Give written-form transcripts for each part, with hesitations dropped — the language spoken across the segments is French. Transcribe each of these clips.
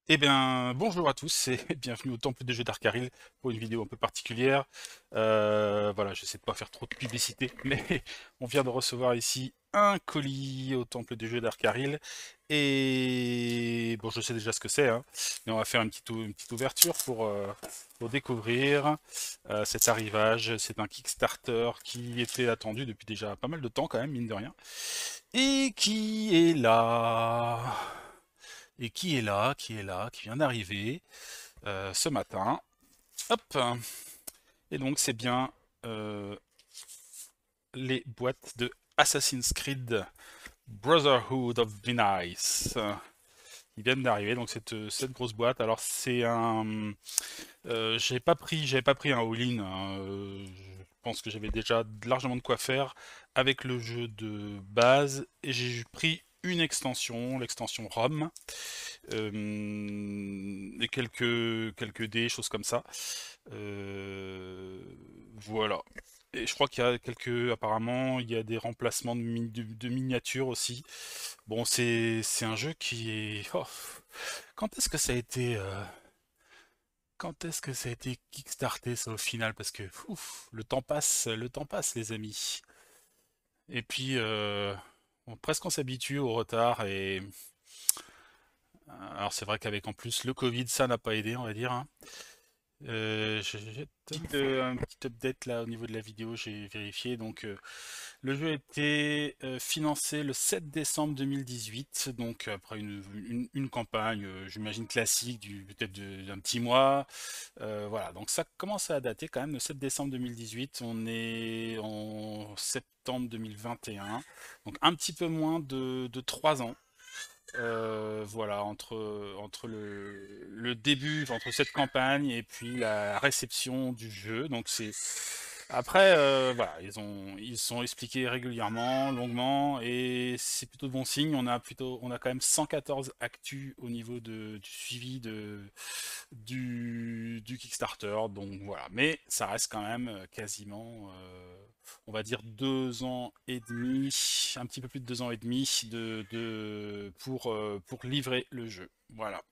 Eh bien, bonjour à tous et bienvenue au Temple des Jeux d'Arcaril pour une vidéo un peu particulière. Voilà, j'essaie de pas faire trop de publicité, mais on vient de recevoir ici un colis au Temple des Jeux d'Arcaril. Et bon, je sais déjà ce que c'est, hein, mais on va faire une petite ouverture pour découvrir cet arrivage. C'est un Kickstarter qui était attendu depuis déjà pas mal de temps quand même, mine de rien, et qui est là. Et qui vient d'arriver ce matin. Hop. Et donc c'est bien euh, les boîtes de Assassin's Creed Brotherhood of Vinyls. Ils viennent d'arriver, donc cette grosse boîte. Alors c'est un, j'avais pas pris un all-in, hein. Je pense que j'avais déjà largement de quoi faire avec le jeu de base et j'ai pris une extension, l'extension ROM, et quelques dés, choses comme ça. Voilà. Et je crois qu'il y a apparemment, il y a des remplacements de miniatures aussi. Bon, c'est un jeu qui est. Oh, quand est-ce que ça a été, quand est-ce que ça a été kickstarté ça au final? Parce que ouf, le temps passe, les amis. Et puis, presque on s'habitue au retard et alors c'est vrai qu'avec en plus le Covid, ça n'a pas aidé, on va dire, hein. J'ai un petit update là au niveau de la vidéo, j'ai vérifié. Donc, le jeu a été financé le 7 décembre 2018, donc après une campagne, j'imagine classique, peut-être d'un petit mois. Voilà, donc ça commence à dater quand même, le 7 décembre 2018, on est en septembre 2021, donc un petit peu moins de 3 ans. Voilà, entre le début, enfin, entre cette campagne et puis la réception du jeu. Donc c'est après, voilà, ils sont expliqués régulièrement, longuement, et c'est plutôt de bon signe. On a quand même 114 actus au niveau du suivi du Kickstarter. Donc voilà, mais ça reste quand même quasiment, on va dire 2 ans et demi, un petit peu plus de 2 ans et demi pour livrer le jeu. Voilà.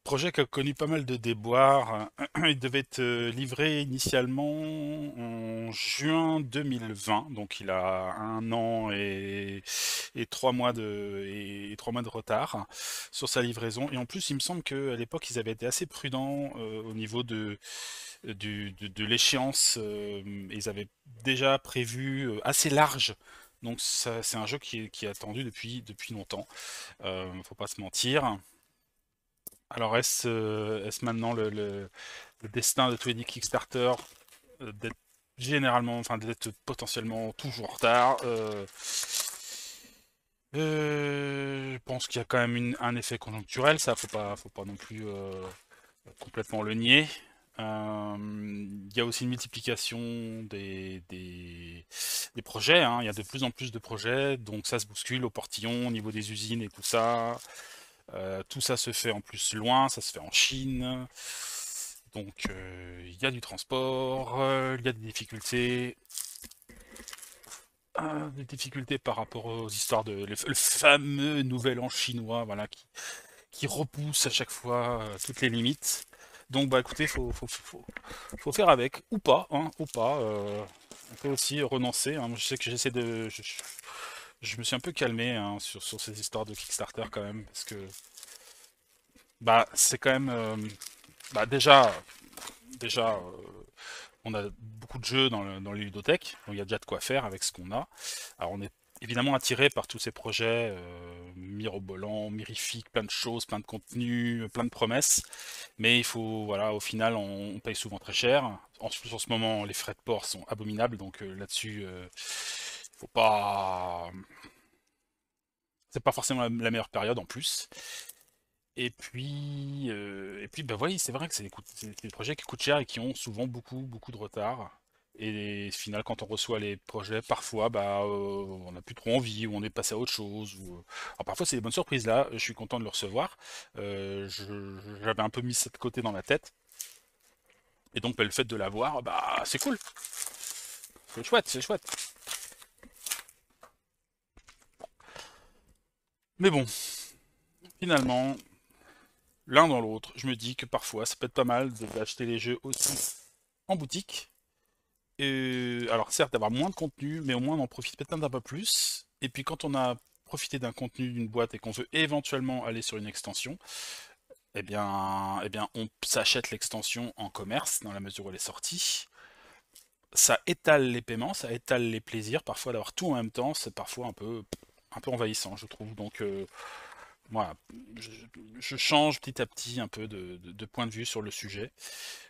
Projet qui a connu pas mal de déboires. Il devait être livré initialement en juin 2020, donc il a 1 an et 3 mois et 3 mois de retard sur sa livraison. Et en plus, il me semble qu'à l'époque, ils avaient été assez prudents au niveau de l'échéance. Ils avaient déjà prévu assez large. Donc c'est un jeu qui est attendu depuis longtemps. Faut pas se mentir. Alors est-ce maintenant le destin de tous les Kickstarter d'être généralement, enfin d'être potentiellement toujours en retard? Je pense qu'il y a quand même un effet conjoncturel, ça faut pas non plus complètement le nier. Il y a aussi une multiplication des projets, hein. Il y a de plus en plus de projets, donc ça se bouscule au portillon au niveau des usines et tout ça. Tout ça se fait en plus loin, ça se fait en Chine. Donc il y a du transport, il y a des difficultés par rapport aux histoires le fameux Nouvel An chinois, voilà, qui repousse à chaque fois toutes les limites. Donc bah écoutez, faut faire avec, ou pas, hein, ou pas. On peut aussi renoncer, hein. Moi, je sais que je me suis un peu calmé, hein, sur ces histoires de Kickstarter quand même, parce que bah c'est quand même, bah déjà, on a beaucoup de jeux dans les ludothèques, donc il y a déjà de quoi faire avec ce qu'on a. Alors on est évidemment attiré par tous ces projets mirobolants, mirifiques, plein de choses, plein de contenus, plein de promesses, mais il faut, voilà, au final, on paye souvent très cher. En plus, en ce moment, les frais de port sont abominables, donc là-dessus, faut pas, c'est pas forcément la meilleure période en plus. Et puis bah oui, c'est vrai que c'est des projets qui coûtent cher et qui ont souvent beaucoup de retard. Et au final, quand on reçoit les projets, parfois, bah, on n'a plus trop envie, ou on est passé à autre chose. Alors parfois, c'est des bonnes surprises. Là, je suis content de le recevoir. J'avais un peu mis ça de côté dans ma tête. Et donc, bah, le fait de l'avoir, bah, c'est cool. C'est chouette, c'est chouette. Mais bon, finalement, l'un dans l'autre, je me dis que parfois ça peut être pas mal d'acheter les jeux aussi en boutique. Et, alors certes d'avoir moins de contenu, mais au moins on en profite peut-être un peu plus. Et puis quand on a profité d'un contenu d'une boîte et qu'on veut éventuellement aller sur une extension, eh bien on s'achète l'extension en commerce dans la mesure où elle est sortie. Ça étale les paiements, ça étale les plaisirs. Parfois d'avoir tout en même temps, c'est parfois un peu envahissant, je trouve. Donc voilà, je, je change petit à petit un peu de point de vue sur le sujet.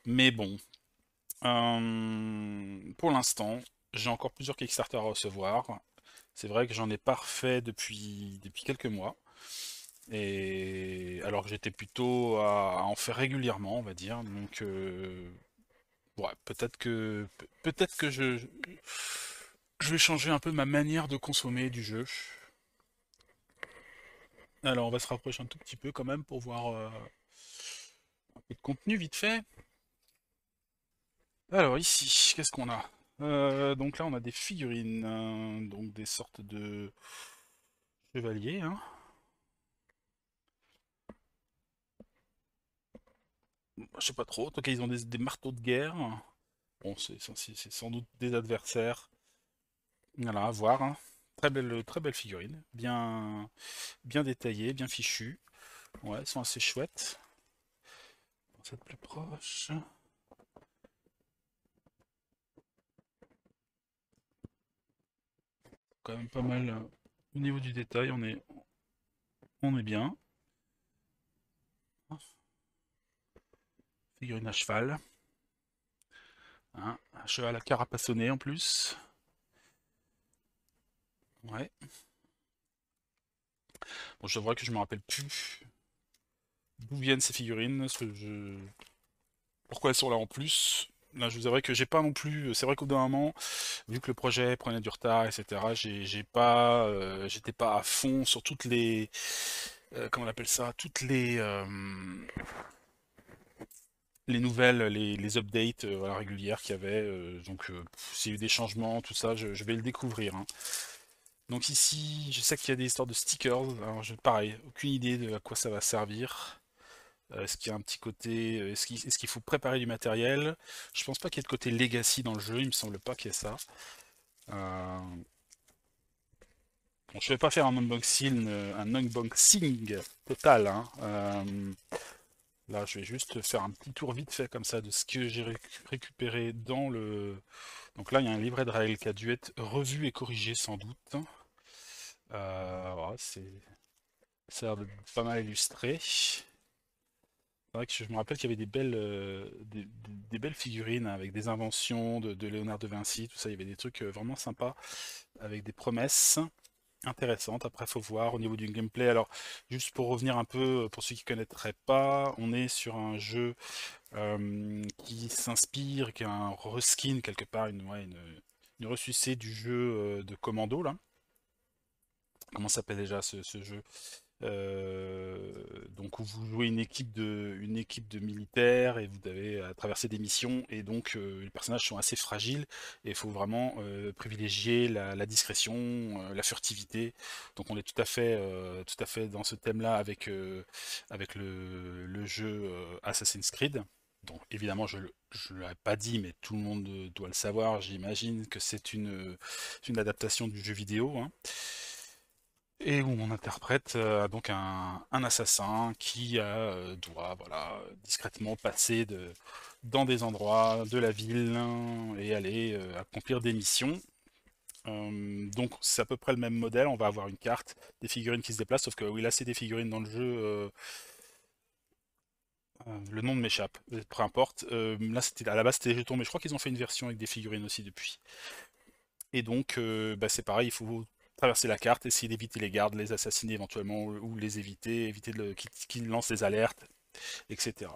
Mais bon, pour l'instant, j'ai encore plusieurs Kickstarter à recevoir. C'est vrai que j'en ai pas refait depuis quelques mois. Et alors que j'étais plutôt à en faire régulièrement, on va dire. Donc, ouais, peut-être que je vais changer un peu ma manière de consommer du jeu. Alors, on va se rapprocher un tout petit peu quand même pour voir un peu de contenu vite fait. Alors ici, qu'est-ce qu'on a? Donc là, on a des figurines, donc des sortes de chevaliers, hein. Je sais pas trop. En tout cas, ils ont des marteaux de guerre. Bon, c'est sans doute des adversaires. Voilà, à voir, hein. Très belle figurine, bien détaillée, bien fichue. Ouais, elles sont assez chouettes. On va être plus proche. Quand même pas mal au niveau du détail, on est bien. Figurine à cheval, hein, un cheval à carapassonné en plus. Ouais. Bon, je vois que je me rappelle plus d'où viennent ces figurines, pourquoi elles sont là en plus. Là, je vous avouerai que j'ai pas non plus. C'est vrai qu'au bout d'un moment, vu que le projet prenait du retard, etc., j'étais pas à fond sur toutes les, comment on appelle ça, toutes les nouvelles, les updates voilà, régulières qu'il y avait. Donc, s'il y a eu des changements, tout ça, je vais le découvrir, hein. Donc ici, je sais qu'il y a des histoires de stickers. Alors, pareil, aucune idée de à quoi ça va servir. Est-ce qu'il y a un petit côté. Est-ce qu'il faut préparer du matériel? Je pense pas qu'il y ait de côté legacy dans le jeu, il me semble pas qu'il y ait ça. Euh, Bon, je vais pas faire un unboxing total, hein. Là, je vais juste faire un petit tour vite fait comme ça de ce que j'ai récupéré dans le. Donc là, il y a un livret de règles qui a dû être revu et corrigé sans doute. Voilà, ça a l'air de pas mal illustré. C'est vrai que je me rappelle qu'il y avait des belles figurines avec des inventions de Léonard de Vinci, tout ça. Il y avait des trucs vraiment sympas avec des promesses intéressantes. Après, faut voir au niveau du gameplay. Alors, juste pour revenir un peu, pour ceux qui ne connaîtraient pas, on est sur un jeu qui s'inspire, qui est un reskin quelque part, une ressucée du jeu de Commando là. Comment s'appelle déjà ce jeu? Donc où vous jouez une équipe de militaires et vous devez traverser des missions et donc les personnages sont assez fragiles et il faut vraiment privilégier la discrétion, la furtivité. Donc on est tout à fait dans ce thème-là avec le jeu Assassin's Creed. Donc évidemment je ne l'avais pas dit mais tout le monde doit le savoir, j'imagine que c'est une adaptation du jeu vidéo, hein, et où on interprète donc un assassin qui doit voilà, discrètement passer dans des endroits de la ville, hein, et aller accomplir des missions. Donc c'est à peu près le même modèle, on va avoir une carte, des figurines qui se déplacent, sauf que oui là c'est des figurines dans le jeu, le nom m'échappe, peu importe. Là c'était à la base c'était des jetons, mais je crois qu'ils ont fait une version avec des figurines aussi depuis. Et donc, bah, c'est pareil, il faut traverser la carte, essayer d'éviter les gardes, les assassiner éventuellement, ou les éviter qu'ils lancent des alertes, etc.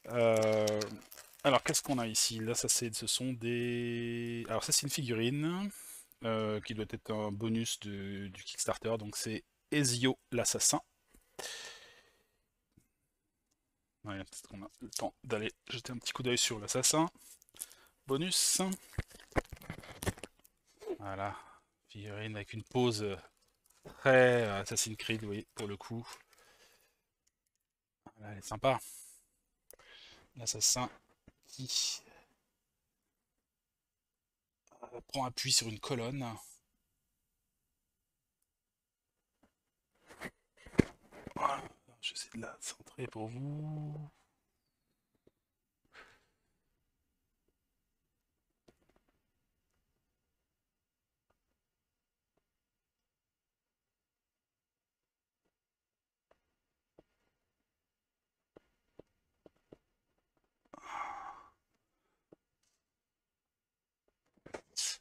Euh, alors, qu'est-ce qu'on a ici? Là, ce sont des. Alors, ça, c'est une figurine qui doit être un bonus du Kickstarter. Donc, c'est Ezio l'assassin. Ouais, peut-être qu'on a le temps d'aller jeter un petit coup d'œil sur l'assassin. Bonus. Voilà. Figurine avec une pose très Assassin's Creed, oui, pour le coup. Elle est sympa. L'assassin qui prend appui sur une colonne. Voilà. J'essaie de la centrer pour vous.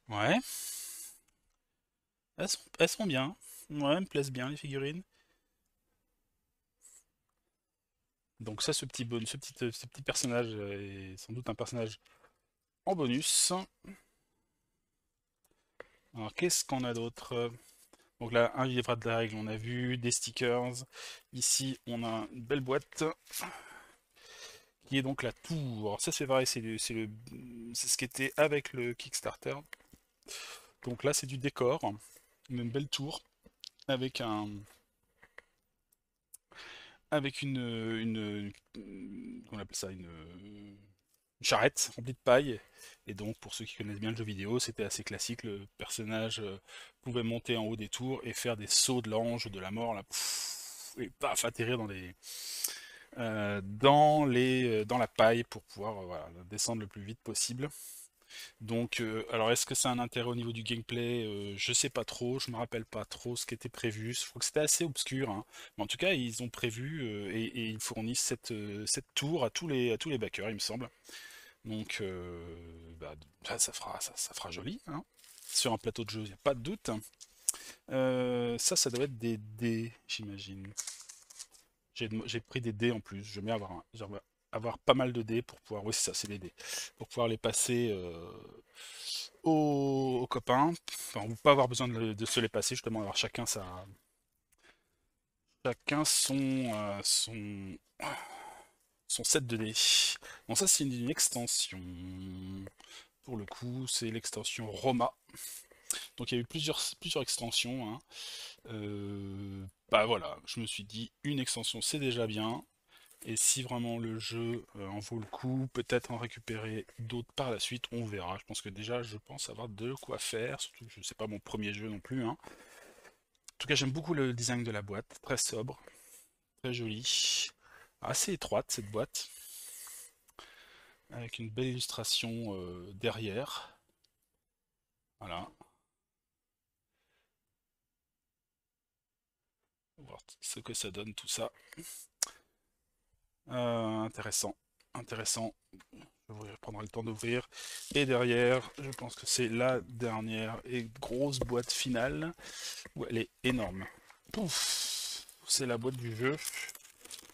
Ouais, elles sont bien. Ouais, elles me plaisent bien les figurines. Donc ça, ce petit personnage est sans doute un personnage en bonus. Alors qu'est-ce qu'on a d'autre? Donc là, un livre de la règle, on a vu, des stickers. Ici, on a une belle boîte qui est donc la tour. Alors ça, c'est vrai, c'est ce qui était avec le Kickstarter. Donc là, c'est du décor, une belle tour avec avec on appelle ça une charrette remplie de paille. Et donc, pour ceux qui connaissent bien le jeu vidéo, c'était assez classique. Le personnage pouvait monter en haut des tours et faire des sauts de l'ange de la mort, là, et paf, atterrir dans la paille pour pouvoir voilà, descendre le plus vite possible. Donc, alors est-ce que ça a un intérêt au niveau du gameplay? Je sais pas trop, je me rappelle pas trop ce qui était prévu. Je crois que c'était assez obscur, hein. Mais en tout cas, ils ont prévu et ils fournissent cette tour à tous les backers, il me semble. Donc, bah, ça fera joli, hein. Sur un plateau de jeu, il n'y a pas de doute. Ça doit être des dés, j'imagine. J'ai pris des dés en plus. J'aimerais avoir pas mal de dés pour pouvoir. Oui, c'est ça, c'est des dés. Pour pouvoir les passer aux copains. Enfin, ou pas avoir besoin de se les passer, justement, avoir chacun son set de dés. Bon, ça, c'est une extension. Pour le coup, c'est l'extension Roma. Donc, il y a eu plusieurs extensions, hein. Bah voilà, je me suis dit, une extension, c'est déjà bien. Et si vraiment le jeu en vaut le coup, peut-être en récupérer d'autres par la suite, on verra. Je pense que déjà, je pense avoir de quoi faire, surtout que c'est pas mon premier jeu non plus, hein. En tout cas, j'aime beaucoup le design de la boîte, très sobre, très joli, assez étroite cette boîte, avec une belle illustration derrière. Voilà, on va voir ce que ça donne tout ça. Intéressant, intéressant. Je prendrai le temps d'ouvrir. Et derrière, je pense que c'est la dernière et grosse boîte finale. Où elle est énorme. Pouf, c'est la boîte du jeu.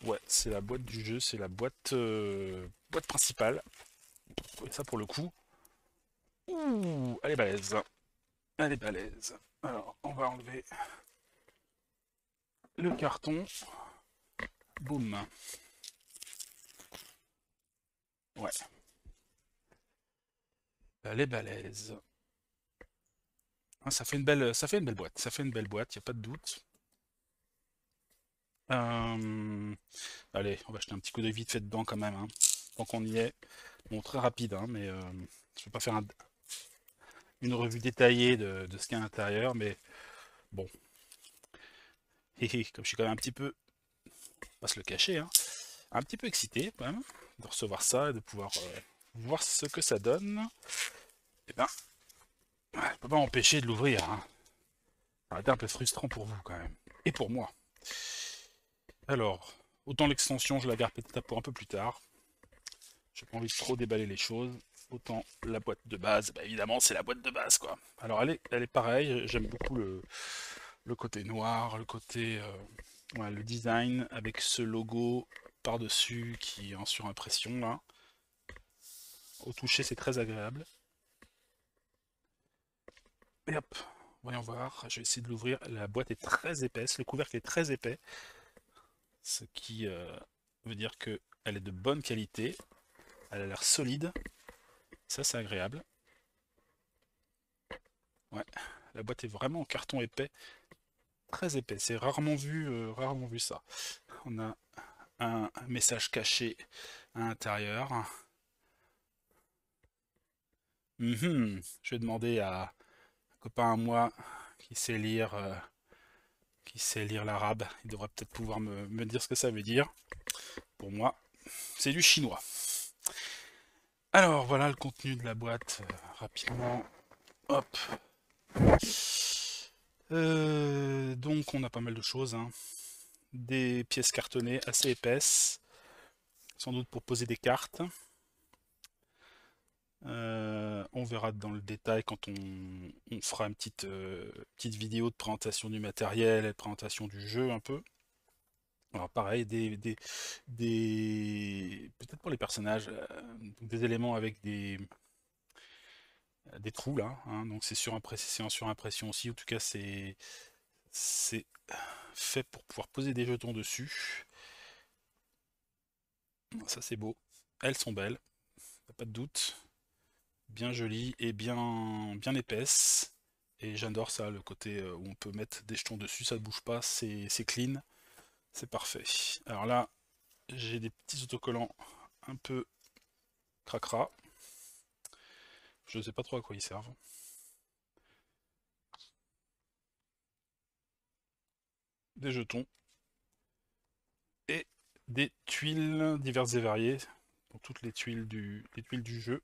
Ouais, c'est la boîte du jeu, c'est la boîte principale. Et ça pour le coup. Ouh, elle est balèze. Elle est balèze. Alors, on va enlever le carton. Boum. Ouais, elle est balèze. Ah, ça fait une belle boîte. Ça fait une belle boîte, y a pas de doute. Euh, Allez, on va jeter un petit coup d'œil vite fait dedans quand même, hein. Tant qu'on y est. Bon, très rapide, hein, mais je vais pas faire une revue détaillée de ce qu'il y a à l'intérieur, mais bon, comme je suis quand même un petit peu, on va pas se le cacher, hein, un petit peu excité quand même de recevoir ça et de pouvoir voir ce que ça donne, et ben, ouais, je peux pas m'empêcher de l'ouvrir, hein. Ça a été un peu frustrant pour vous quand même, et pour moi. Alors, autant l'extension, je la garde peut-être pour un peu plus tard. J'ai pas envie de trop déballer les choses. Autant la boîte de base, bah évidemment c'est la boîte de base quoi. Alors elle est pareille, j'aime beaucoup le côté noir, le côté ouais, le design avec ce logo par-dessus qui est en surimpression là. Au toucher c'est très agréable. Et hop, voyons voir, je vais essayer de l'ouvrir. La boîte est très épaisse, le couvercle est très épais, ce qui veut dire que elle est de bonne qualité, elle a l'air solide, ça c'est agréable. Ouais, la boîte est vraiment en carton épais, très épais, c'est rarement vu ça. On a un message caché à l'intérieur. Je vais demander à un copain à moi qui sait lire l'arabe. Il devrait peut-être pouvoir me dire ce que ça veut dire. Pour moi, c'est du chinois. Alors voilà le contenu de la boîte rapidement. Hop. Donc on a pas mal de choses, hein. Des pièces cartonnées assez épaisses, sans doute pour poser des cartes. On verra dans le détail quand on fera une petite vidéo de présentation du matériel et de présentation du jeu un peu. Alors pareil, peut-être pour les personnages, des éléments avec des trous là, hein. Donc c'est en surimpression aussi, en tout cas c'est fait pour pouvoir poser des jetons dessus. Ça c'est beau, elles sont belles, pas de doute, bien jolies et bien épaisses. Et j'adore ça, le côté où on peut mettre des jetons dessus, ça ne bouge pas, c'est clean, c'est parfait. Alors là, j'ai des petits autocollants un peu cracra. Je ne sais pas trop à quoi ils servent. Des jetons et des tuiles diverses et variées, pour toutes les tuiles du jeu.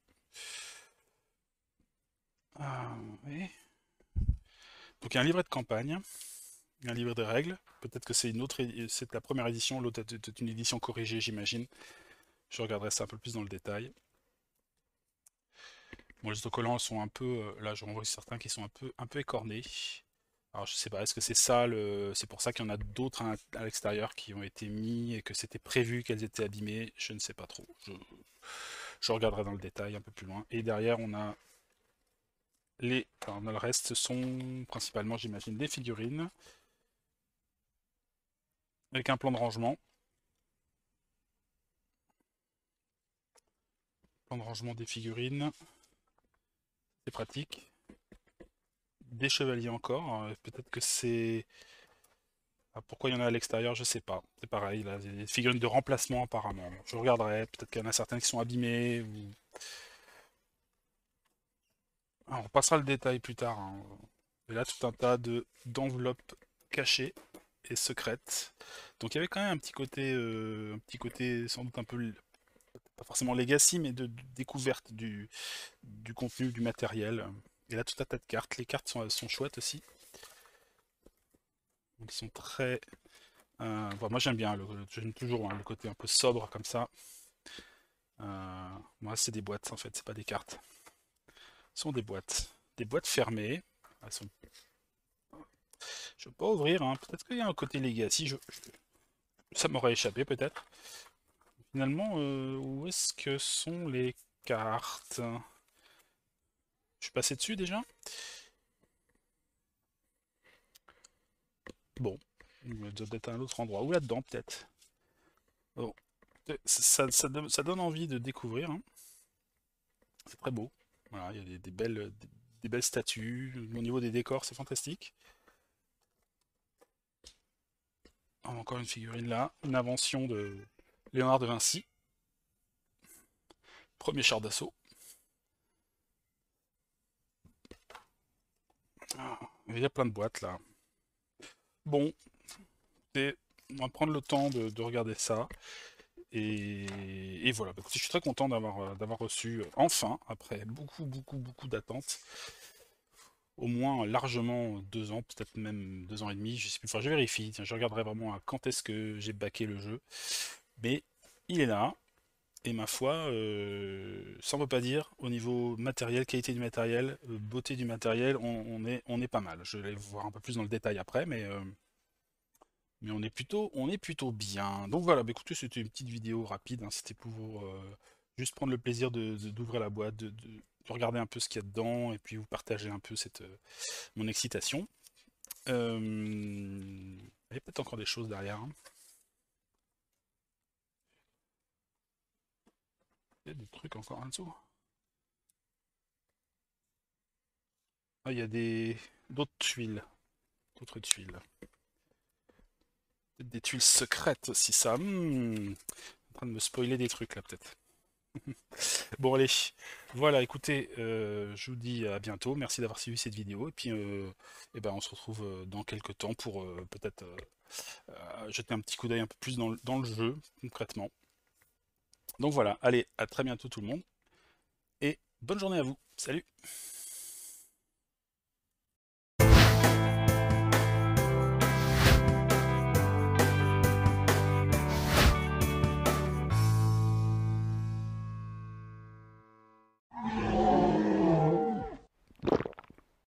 Ah, oui. Donc il y a un livret de campagne, un livret de règles. Peut-être que c'est la première édition, l'autre est une édition corrigée, j'imagine. Je regarderai ça un peu plus dans le détail. Bon, les autocollants sont un peu, là j'en vois certains qui sont un peu écornés. Alors je sais pas, est-ce que c'est ça c'est pour ça qu'il y en a d'autres à l'extérieur qui ont été mis et que c'était prévu qu'elles étaient abîmées, je ne sais pas trop. Je regarderai dans le détail un peu plus loin. Et derrière on a le reste, ce sont principalement, j'imagine, des figurines avec un plan de rangement. Plan de rangement des figurines, c'est pratique. Des chevaliers encore, peut-être que c'est... Ah, pourquoi il y en a à l'extérieur, je sais pas. C'est pareil, là, des figurines de remplacement apparemment. Je regarderai, peut-être qu'il y en a certaines qui sont abîmées. Ah, on passera le détail plus tard, hein. Et là, tout un tas d'enveloppes cachées et secrètes. Donc il y avait quand même un petit côté sans doute un peu, pas forcément legacy, mais de découverte du contenu, du matériel. Et là, tout un tas de cartes. Les cartes sont chouettes aussi. Ils sont très... bon, moi j'aime bien, j'aime toujours, hein, le côté un peu sobre comme ça. Moi c'est des boîtes en fait, c'est pas des cartes. Ce sont des boîtes. Des boîtes fermées. Je peux pas ouvrir, hein. Peut-être qu'il y a un côté legacy, ça m'aurait échappé peut-être. Finalement, où est-ce que sont les cartes? Je suis passé dessus déjà? Bon, il doit être à un autre endroit. Ou là-dedans peut-être. Bon. Ça donne envie de découvrir, hein. C'est très beau. Voilà, il y a des belles statues. Au niveau des décors, c'est fantastique. Oh, encore une figurine là. Une invention de Léonard de Vinci. Premier char d'assaut. Ah, il y a plein de boîtes là. Bon, on va prendre le temps de regarder ça. Et voilà, bah, écoutez, je suis très content d'avoir reçu, enfin, après beaucoup d'attentes, au moins largement 2 ans, peut-être même 2 ans et demi, je sais plus, enfin je vérifie, tiens, je regarderai vraiment à quand est-ce que j'ai backé le jeu. Mais il est là, et ma foi, ça ne veut pas dire, au niveau matériel, qualité du matériel, beauté du matériel, on est pas mal. Je vais voir un peu plus dans le détail après, mais on est plutôt bien. Donc voilà, bah écoutez, c'était une petite vidéo rapide, hein, c'était pour juste prendre le plaisir d'ouvrir la boîte, de regarder un peu ce qu'il y a dedans, et puis vous partager un peu mon excitation. Il y a peut-être encore des choses derrière, hein. Il y a des trucs encore en dessous. Ah, il y a d'autres tuiles. D'autres tuiles. Peut-être des tuiles secrètes aussi, ça. En train de me spoiler des trucs là, peut-être. Bon, allez. Voilà, écoutez, je vous dis à bientôt. Merci d'avoir suivi cette vidéo. Et puis, eh ben, on se retrouve dans quelques temps pour peut-être jeter un petit coup d'œil un peu plus dans le jeu, concrètement. Donc voilà, allez, à très bientôt tout le monde. Et bonne journée à vous. Salut!